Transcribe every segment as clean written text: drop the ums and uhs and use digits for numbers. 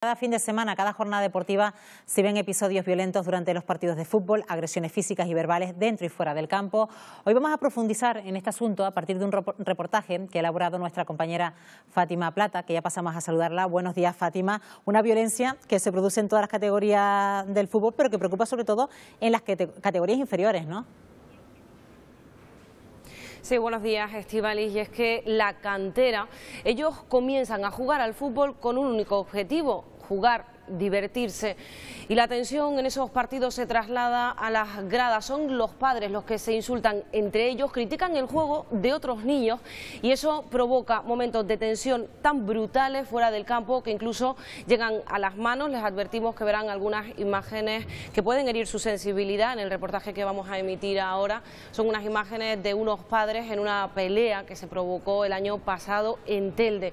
Cada fin de semana, cada jornada deportiva, se ven episodios violentos durante los partidos de fútbol, agresiones físicas y verbales dentro y fuera del campo. Hoy vamos a profundizar en este asunto a partir de un reportaje que ha elaborado nuestra compañera Fátima Plata, que ya pasamos a saludarla. Buenos días, Fátima. Una violencia que se produce en todas las categorías del fútbol, pero que preocupa sobre todo en las categorías inferiores, ¿no? Sí, buenos días, Estíbaliz. Y es que la cantera, ellos comienzan a jugar al fútbol con un único objetivo: jugar, divertirse, y la tensión en esos partidos se traslada a las gradas. Son los padres los que se insultan entre ellos, critican el juego de otros niños, y eso provoca momentos de tensión tan brutales fuera del campo que incluso llegan a las manos. Les advertimos que verán algunas imágenes que pueden herir su sensibilidad en el reportaje que vamos a emitir ahora. Son unas imágenes de unos padres en una pelea que se provocó el año pasado en Telde.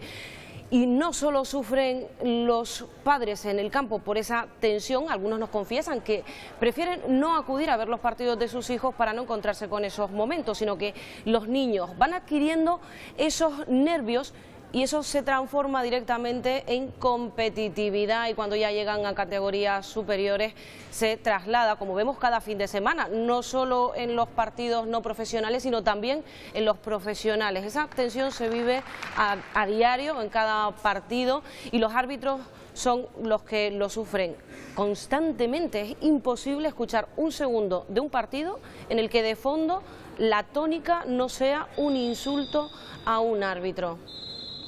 Y no solo sufren los padres en el campo por esa tensión, algunos nos confiesan que prefieren no acudir a ver los partidos de sus hijos para no encontrarse con esos momentos, sino que los niños van adquiriendo esos nervios y eso se transforma directamente en competitividad, y cuando ya llegan a categorías superiores se traslada, como vemos cada fin de semana, no solo en los partidos no profesionales, sino también en los profesionales. Esa tensión se vive a diario en cada partido, y los árbitros son los que lo sufren constantemente. Es imposible escuchar un segundo de un partido en el que de fondo la tónica no sea un insulto a un árbitro.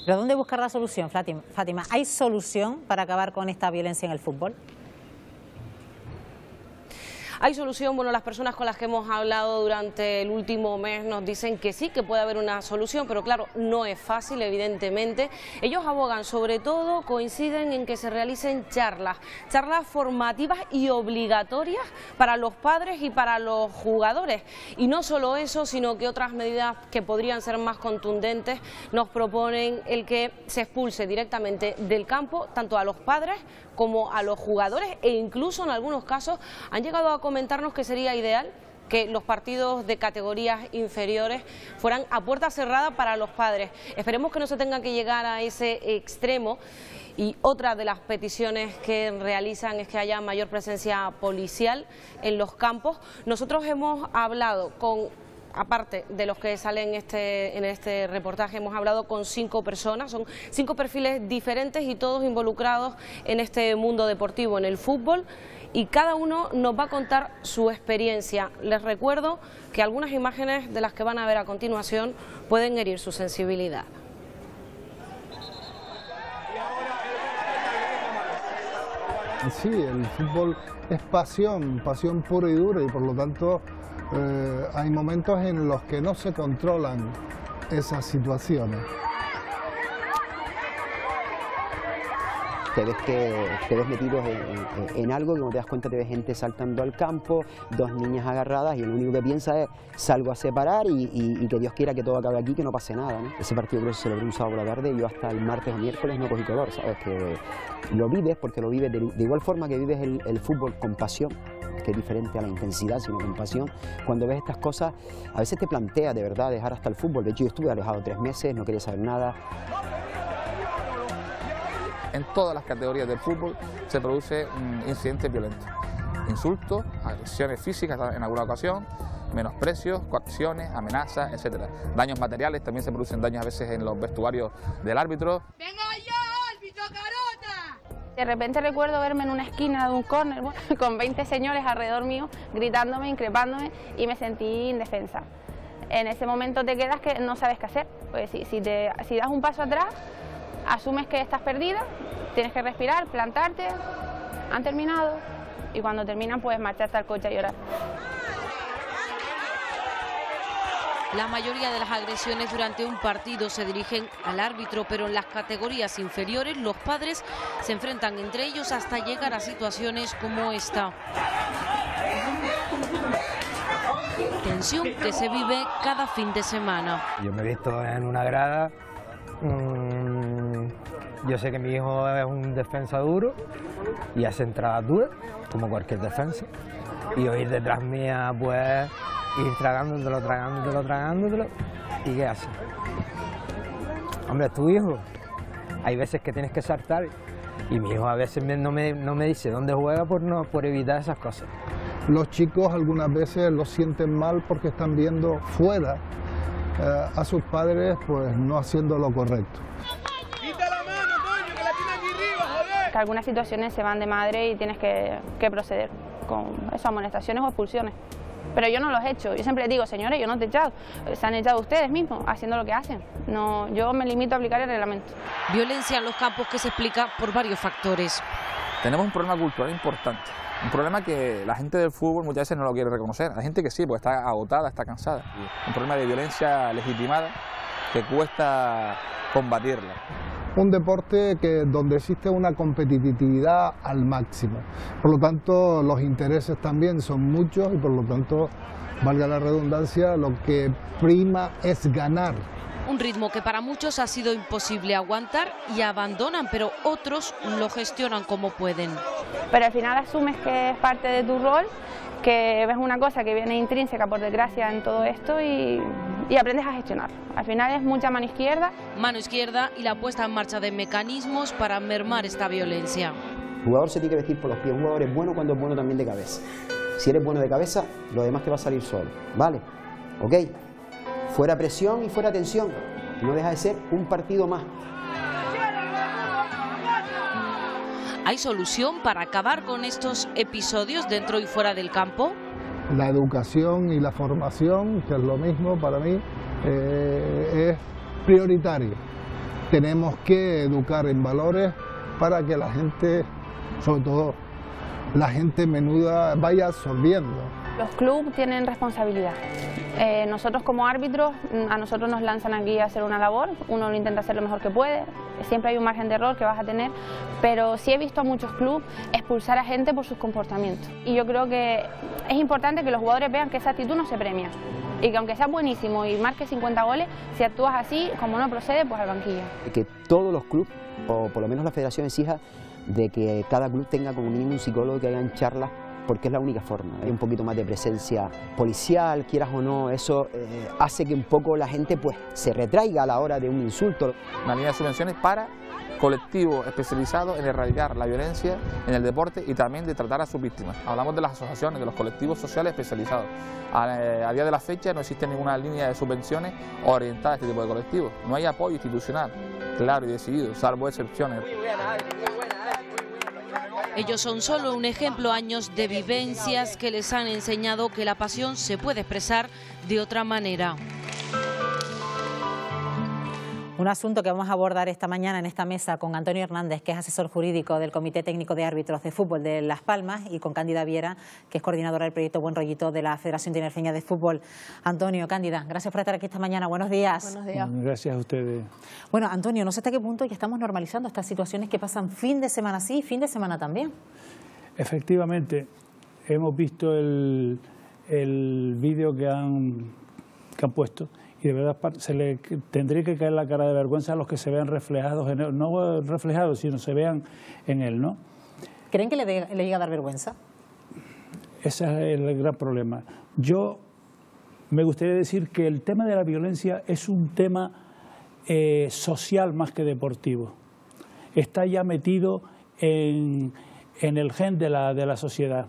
¿Pero dónde buscar la solución, Fátima? ¿Hay solución para acabar con esta violencia en el fútbol? ¿Hay solución? Bueno, las personas con las que hemos hablado durante el último mes nos dicen que sí, que puede haber una solución, pero claro, no es fácil, evidentemente. Ellos abogan, sobre todo, coinciden en que se realicen charlas formativas y obligatorias para los padres y para los jugadores. Y no solo eso, sino que otras medidas que podrían ser más contundentes nos proponen el que se expulse directamente del campo tanto a los padres como a los jugadores, e incluso en algunos casos han llegado a comentarnos que sería ideal que los partidos de categorías inferiores fueran a puerta cerrada para los padres. Esperemos que no se tenga que llegar a ese extremo. Y otra de las peticiones que realizan es que haya mayor presencia policial en los campos. Nosotros hemos hablado con, aparte de los que salen en este reportaje, hemos hablado con 5 personas, son 5 perfiles diferentes y todos involucrados en este mundo deportivo, en el fútbol, y cada uno nos va a contar su experiencia. Les recuerdo que algunas imágenes de las que van a ver a continuación pueden herir su sensibilidad. Sí, el fútbol es pasión pura y dura, y por lo tanto hay momentos en los que no se controlan esas situaciones. Te ves metido en algo, y cuando te das cuenta te ves gente saltando al campo, 2 niñas agarradas, y lo único que piensas es: salgo a separar y que Dios quiera que todo acabe aquí, que no pase nada, ¿no? Ese partido creo que se celebró un sábado por la tarde, y yo hasta el martes o miércoles no cogí color, ¿sabes? Que lo vives, porque lo vives de igual forma que vives el fútbol con pasión, que es diferente a la intensidad, sino con pasión. Cuando ves estas cosas, a veces te planteas de verdad dejar hasta el fútbol. De hecho, yo estuve alejado 3 meses, no quería saber nada. En todas las categorías del fútbol se produce incidentes violentos, insultos, agresiones físicas en alguna ocasión, menosprecios, coacciones, amenazas, etcétera. Daños materiales, también se producen daños a veces en los vestuarios del árbitro. ¡Venga ya, árbitro carota! De repente recuerdo verme en una esquina de un córner, con 20 señores alrededor mío, gritándome, increpándome, y me sentí indefensa. En ese momento te quedas que no sabes qué hacer, pues si das un paso atrás, asumes que estás perdida, tienes que respirar, plantarte, han terminado, y cuando terminan puedes marcharte al coche a llorar. La mayoría de las agresiones durante un partido se dirigen al árbitro, pero en las categorías inferiores los padres se enfrentan entre ellos hasta llegar a situaciones como esta. Tensión que se vive cada fin de semana. Yo me he visto en una grada. Yo sé que mi hijo es un defensa duro y hace entradas duras, como cualquier defensa. Y oír detrás mía, pues, ir tragándotelo. ¿Y qué hace? Hombre, es tu hijo. Hay veces que tienes que saltar Y mi hijo a veces no me dice dónde juega por evitar esas cosas. Los chicos algunas veces lo sienten mal porque están viendo fuera a sus padres pues no haciendo lo correcto. ¡Quita la mano, coño, que la tiene aquí arriba, joder! Que algunas situaciones se van de madre y tienes que proceder con esas amonestaciones o expulsiones. Pero yo no los he hecho. Yo siempre les digo, señores, yo no te he echado. Se han echado ustedes mismos haciendo lo que hacen. No, yo me limito a aplicar el reglamento. Violencia en los campos que se explica por varios factores. Tenemos un problema cultural importante, un problema que la gente del fútbol muchas veces no lo quiere reconocer. Hay gente que sí, porque está agotada, está cansada. Un problema de violencia legitimada que cuesta combatirla. Un deporte donde existe una competitividad al máximo. Por lo tanto, los intereses también son muchos y por lo tanto, valga la redundancia, lo que prima es ganar. Un ritmo que para muchos ha sido imposible aguantar y abandonan, pero otros lo gestionan como pueden. Pero al final asumes que es parte de tu rol, que ves una cosa que viene intrínseca por desgracia en todo esto y aprendes a gestionar. Al final es mucha mano izquierda. Mano izquierda y la puesta en marcha de mecanismos para mermar esta violencia. El jugador se tiene que vestir por los pies. Un jugador es bueno cuando es bueno también de cabeza. Si eres bueno de cabeza, lo demás te va a salir solo. ¿Vale? ¿Ok? Fuera presión y fuera tensión. No deja de ser un partido más. ¿Hay solución para acabar con estos episodios dentro y fuera del campo? La educación y la formación, que es lo mismo para mí, es prioritario. Tenemos que educar en valores para que la gente, sobre todo la gente menuda, vaya absorbiendo. Los clubes tienen responsabilidad. Nosotros como árbitros, a nosotros nos lanzan aquí a hacer una labor, uno lo intenta hacer lo mejor que puede, siempre hay un margen de error que vas a tener, pero sí he visto a muchos clubes expulsar a gente por sus comportamientos. Y yo creo que es importante que los jugadores vean que esa actitud no se premia y que aunque seas buenísimo y marques 50 goles, si actúas así, como no procede, pues al banquillo. Que todos los clubes, o por lo menos la federación, exija de que cada club tenga como mínimo un psicólogo que hagan charlas, porque es la única forma. Hay un poquito más de presencia policial, quieras o no, eso hace que un poco la gente pues se retraiga a la hora de un insulto. Una línea de subvenciones para colectivos especializados en erradicar la violencia en el deporte y también de tratar a sus víctimas. Hablamos de las asociaciones, de los colectivos sociales especializados. A día de la fecha no existe ninguna línea de subvenciones orientada a este tipo de colectivos. No hay apoyo institucional claro y decidido, salvo excepciones. Ellos son solo un ejemplo, años de vivencias que les han enseñado que la pasión se puede expresar de otra manera. Un asunto que vamos a abordar esta mañana en esta mesa con Antonio Hernández, que es asesor jurídico del Comité Técnico de Árbitros de Fútbol de Las Palmas, y con Cándida Viera, que es coordinadora del proyecto Buen Rollito de la Federación Tinerfeña de Fútbol. Antonio, Cándida, gracias por estar aquí esta mañana. Buenos días. Buenos días. Gracias a ustedes. Bueno, Antonio, no sé hasta qué punto ya estamos normalizando estas situaciones que pasan fin de semana sí y fin de semana también. Efectivamente, hemos visto el vídeo que han puesto. Y de verdad se le tendría que caer la cara de vergüenza a los que se vean reflejados en él, no reflejados, sino se vean en él, ¿no? ¿Creen que le llega a dar vergüenza? Ese es el gran problema. Yo me gustaría decir que el tema de la violencia es un tema social más que deportivo. Está ya metido en el gen de la sociedad.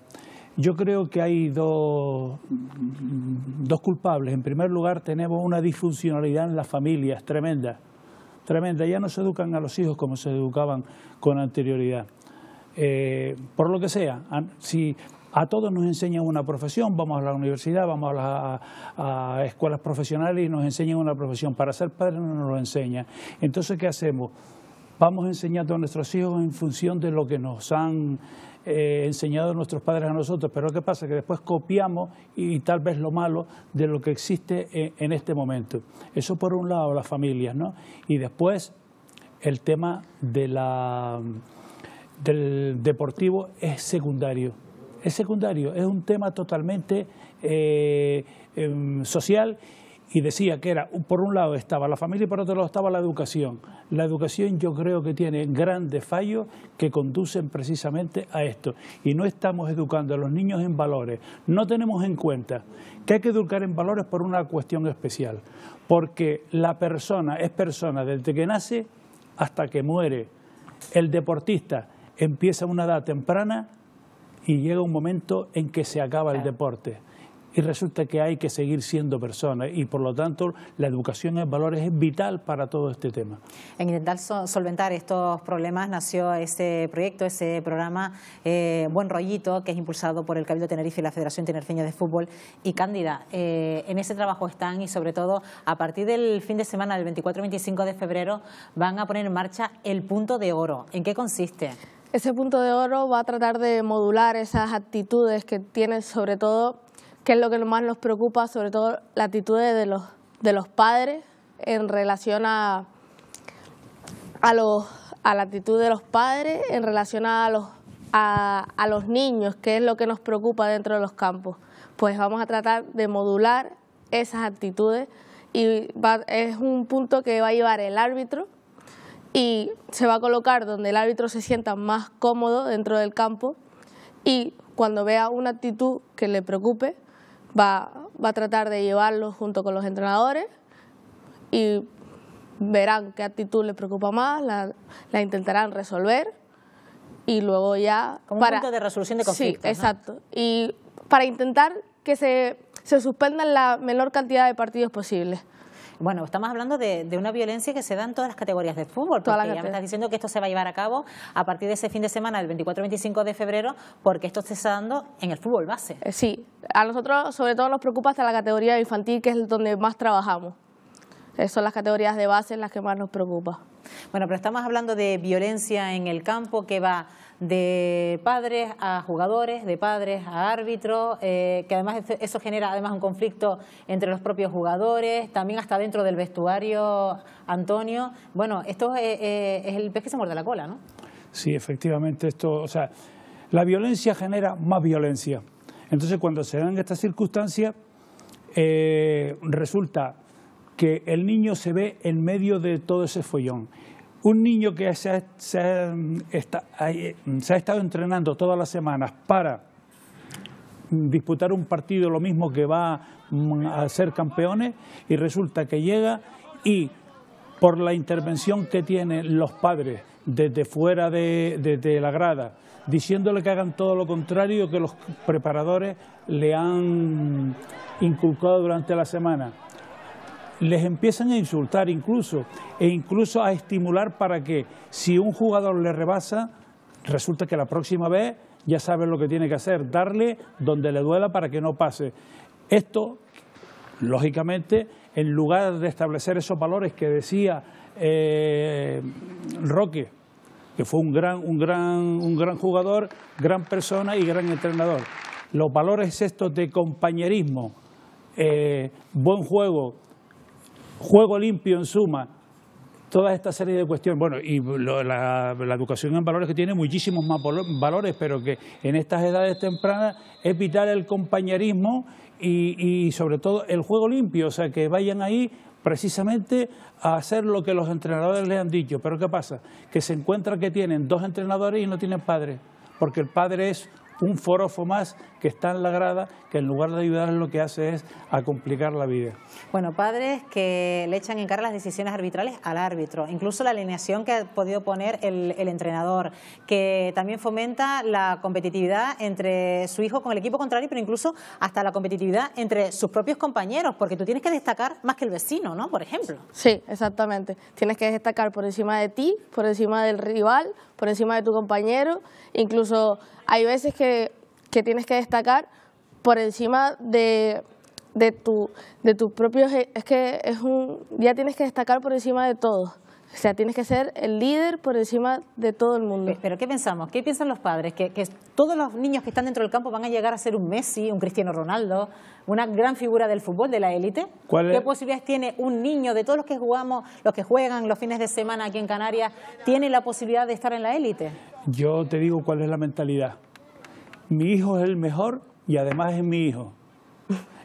Yo creo que hay dos culpables. En primer lugar, tenemos una disfuncionalidad en las familias tremenda. Tremenda. Ya no se educan a los hijos como se educaban con anterioridad. Por lo que sea, si a todos nos enseñan una profesión, vamos a la universidad, vamos a escuelas profesionales y nos enseñan una profesión. Para ser padres no nos lo enseñan. Entonces, ¿qué hacemos? Vamos enseñando a nuestros hijos en función de lo que nos han enseñado nuestros padres a nosotros, pero ¿qué pasa? Que después copiamos y tal vez lo malo de lo que existe en este momento. Eso por un lado, las familias, ¿no? Y después el tema del deportivo es secundario. Es secundario, es un tema totalmente social. Y decía que era, por un lado estaba la familia y por otro lado estaba la educación. La educación yo creo que tiene grandes fallos que conducen precisamente a esto. Y no estamos educando a los niños en valores. No tenemos en cuenta que hay que educar en valores por una cuestión especial. Porque la persona es persona desde que nace hasta que muere. el deportista empieza a una edad temprana y llega un momento en que se acaba el deporte. Y resulta que hay que seguir siendo personas y por lo tanto la educación en valores es vital para todo este tema. En intentar solventar estos problemas nació ese proyecto, ese programa Buen Rollito, que es impulsado por el Cabildo Tenerife y la Federación Tinerfeña de Fútbol. Y Cándida, en ese trabajo están y sobre todo a partir del fin de semana del 24 y 25 de febrero van a poner en marcha el Punto de Oro. ¿En qué consiste? Ese Punto de Oro va a tratar de modular esas actitudes que tienen, sobre todo, que es lo que más nos preocupa, sobre todo la actitud de los padres en relación a la actitud de los padres en relación a los niños, que es lo que nos preocupa dentro de los campos. Pues vamos a tratar de modular esas actitudes y es un punto que va a llevar el árbitro y se va a colocar donde el árbitro se sienta más cómodo dentro del campo y cuando vea una actitud que le preocupe, va a tratar de llevarlo junto con los entrenadores y verán qué actitud les preocupa más, la intentarán resolver y luego ya... Como un punto de resolución de conflictos. Sí, exacto. ¿No? Y para intentar que se suspendan la menor cantidad de partidos posibles. Bueno, estamos hablando de una violencia que se da en todas las categorías de fútbol, porque ya me estás diciendo que esto se va a llevar a cabo a partir de ese fin de semana, del 24 y 25 de febrero, porque esto se está dando en el fútbol base. Sí, a nosotros sobre todo nos preocupa hasta la categoría infantil, que es donde más trabajamos. Son las categorías de base en las que más nos preocupa. Bueno, pero estamos hablando de violencia en el campo que va de padres a jugadores, de padres a árbitros, que además eso genera además un conflicto entre los propios jugadores, también hasta dentro del vestuario, Antonio. Bueno, esto es el pez que se muerde la cola, ¿no? Sí, efectivamente, la violencia genera más violencia. Entonces, cuando se dan estas circunstancias, resulta que el niño se ve en medio de todo ese follón. Un niño que se ha estado entrenando todas las semanas para disputar un partido, lo mismo que va a ser campeones, y resulta que llega y por la intervención que tienen los padres desde fuera de la grada, diciéndole que hagan todo lo contrario que los preparadores le han inculcado durante la semana, les empiezan a insultar incluso a estimular para que si un jugador le rebasa, resulta que la próxima vez ya sabe lo que tiene que hacer, darle donde le duela para que no pase. Esto, lógicamente, en lugar de establecer esos valores que decía Roque, que fue un gran jugador, gran persona y gran entrenador. Los valores estos de compañerismo, buen juego, juego limpio en suma, toda esta serie de cuestiones. Bueno, y la educación en valores que tiene muchísimos más valores, pero que en estas edades tempranas es vital el compañerismo y sobre todo el juego limpio, o sea, que vayan ahí precisamente a hacer lo que los entrenadores les han dicho. Pero ¿qué pasa? Que se encuentra que tienen dos entrenadores y no tienen padre, porque el padre es un forofo más que está en la grada, que en lugar de ayudar lo que hace es a complicar la vida. Bueno, padres que le echan en cara las decisiones arbitrales al árbitro, incluso la alineación que ha podido poner el entrenador, que también fomenta la competitividad entre su hijo con el equipo contrario, pero incluso hasta la competitividad entre sus propios compañeros, porque tú tienes que destacar más que el vecino, ¿no? Por ejemplo. Sí, exactamente. Tienes que destacar por encima de ti, por encima del rival, por encima de tu compañero. Incluso hay veces que tienes que destacar por encima de tus propios... Es que ya tienes que destacar por encima de todo. O sea, tienes que ser el líder por encima de todo el mundo. ¿Pero qué pensamos? ¿Qué piensan los padres? ¿Que todos los niños que están dentro del campo van a llegar a ser un Messi, un Cristiano Ronaldo, una gran figura del fútbol, de la élite? ¿Qué posibilidades tiene un niño de todos los que jugamos, los que juegan los fines de semana aquí en Canarias, tiene la posibilidad de estar en la élite? Yo te digo cuál es la mentalidad. Mi hijo es el mejor y además es mi hijo.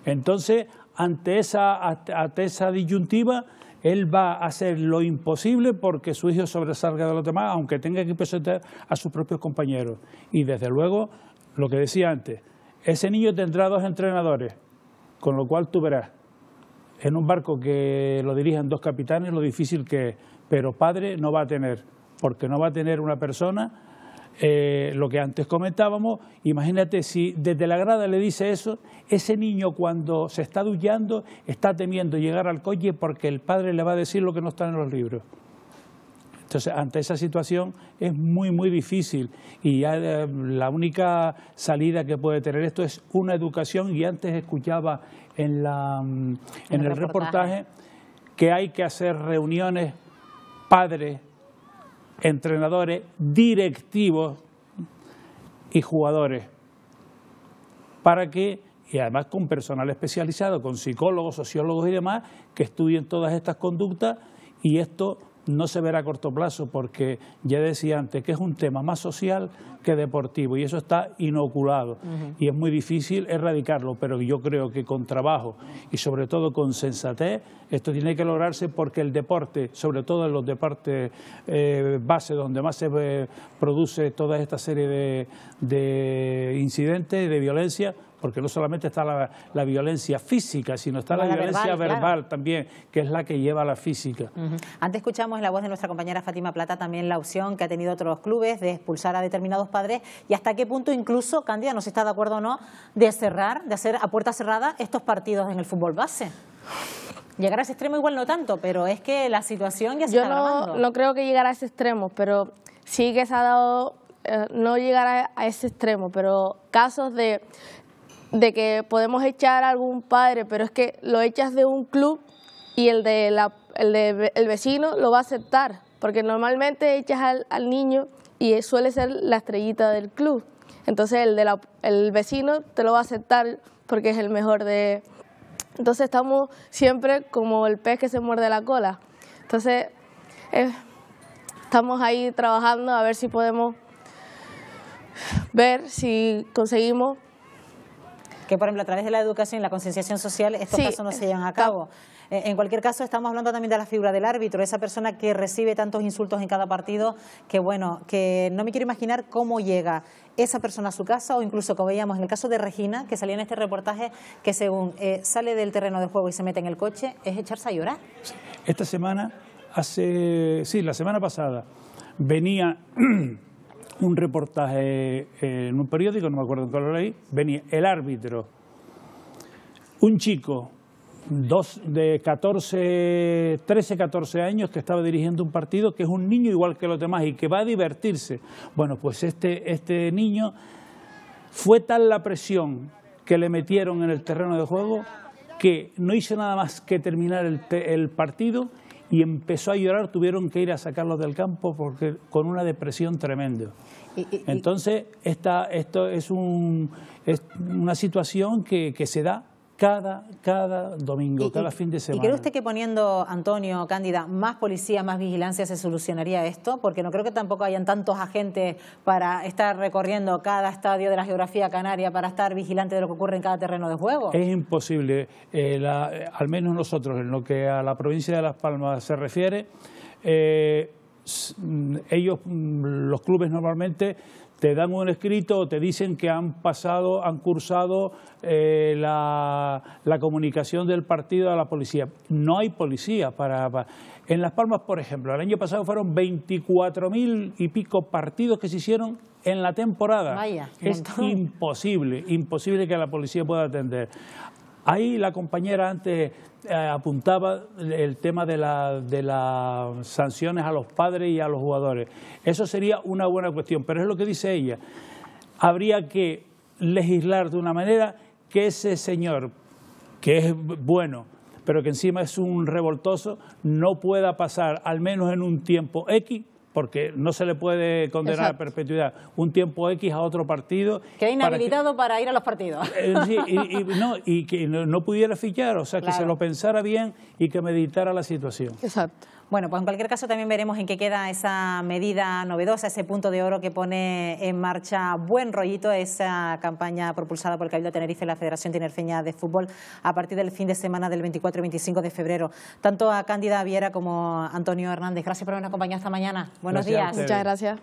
Entonces, ante esa disyuntiva, él va a hacer lo imposible porque su hijo sobresalga de los demás, aunque tenga que presentar a sus propios compañeros. Y desde luego, lo que decía antes, ese niño tendrá dos entrenadores, con lo cual tú verás, en un barco que lo dirijan dos capitanes, lo difícil que es, pero padre no va a tener, porque no va a tener una persona, lo que antes comentábamos. Imagínate si desde la grada le dice eso, ese niño cuando se está duchando está temiendo llegar al coche porque el padre le va a decir lo que no está en los libros. Entonces, ante esa situación es muy, muy difícil, y ya la única salida que puede tener esto es una educación. Y antes escuchaba en el reportaje que hay que hacer reuniones padres, entrenadores, directivos y jugadores, para que, y además con personal especializado, con psicólogos, sociólogos y demás, que estudien todas estas conductas, y esto no se verá a corto plazo, porque ya decía antes que es un tema más social que deportivo, y eso está inoculado, y es muy difícil erradicarlo, pero yo creo que con trabajo y sobre todo con sensatez esto tiene que lograrse, porque el deporte, sobre todo en los deportes base, donde más se produce toda esta serie de incidentes, de violencia, porque no solamente está la violencia física, sino está la violencia verbal también, que es la que lleva a la física. Antes escuchamos en la voz de nuestra compañera Fátima Plata también la opción que ha tenido otros clubes de expulsar a determinados padres, y hasta qué punto incluso, Cándida, no sé si está de acuerdo o no, de cerrar, de hacer a puerta cerrada estos partidos en el fútbol base. Llegar a ese extremo igual no tanto, pero es que la situación ya se está agravando. Yo no creo que llegara a ese extremo, pero sí que se ha dado, no llegar a ese extremo, pero casos de que podemos echar a algún padre, pero es que lo echas de un club y el vecino lo va a aceptar, porque normalmente echas al niño y suele ser la estrellita del club. Entonces el vecino te lo va a aceptar porque es el mejor de... Entonces estamos siempre como el pez que se muerde la cola. Entonces estamos ahí trabajando a ver si podemos ver si conseguimos que, por ejemplo, a través de la educación y la concienciación social estos casos no se llevan a cabo. En cualquier caso, estamos hablando también de la figura del árbitro, esa persona que recibe tantos insultos en cada partido, que bueno, que no me quiero imaginar cómo llega esa persona a su casa, o incluso, como veíamos en el caso de Regina, que salía en este reportaje, que según sale del terreno de juego y se mete en el coche, es echarse a llorar. Esta semana, la semana pasada, venía un reportaje en un periódico, no me acuerdo en cuál lo leí, venía el árbitro, un chico de 13, 14 años que estaba dirigiendo un partido, que es un niño igual que los demás y que va a divertirse. Bueno, pues este niño, fue tal la presión que le metieron en el terreno de juego que no hizo nada más que terminar el partido y empezó a llorar. Tuvieron que ir a sacarlo del campo porque con una depresión tremenda. Entonces, esto es una situación que se da cada domingo, cada fin de semana. ¿Y cree usted que poniendo, Antonio, Cándida, más policía, más vigilancia se solucionaría esto? Porque no creo que tampoco hayan tantos agentes para estar recorriendo cada estadio de la geografía canaria para estar vigilante de lo que ocurre en cada terreno de juego. Es imposible, al menos nosotros, en lo que a la provincia de Las Palmas se refiere, ellos, los clubes normalmente te dan un escrito o te dicen que han cursado la comunicación del partido a la policía. No hay policía En Las Palmas, por ejemplo, el año pasado fueron 24.000 y pico partidos que se hicieron en la temporada. Vaya, es imposible que la policía pueda atender. Ahí la compañera antes apuntaba el tema de las sanciones a los padres y a los jugadores. Eso sería una buena cuestión, pero es lo que dice ella. Habría que legislar de una manera que ese señor, que es bueno, pero que encima es un revoltoso, no pueda pasar, al menos en un tiempo X, porque no se le puede condenar a perpetuidad, un tiempo X a otro partido. Queda inhabilitado para ir a los partidos. Sí, y que no pudiera fichar, o sea, que se lo pensara bien y que meditara la situación. Exacto. Bueno, pues en cualquier caso también veremos en qué queda esa medida novedosa, ese punto de oro que pone en marcha Buen Rollito, esa campaña propulsada por el Cabildo de Tenerife y la Federación Tinerfeña de Fútbol a partir del fin de semana del 24 y 25 de febrero. Tanto a Cándida Viera como a Antonio Hernández, gracias por habernos acompañado esta mañana. Buenos días. Muchas gracias.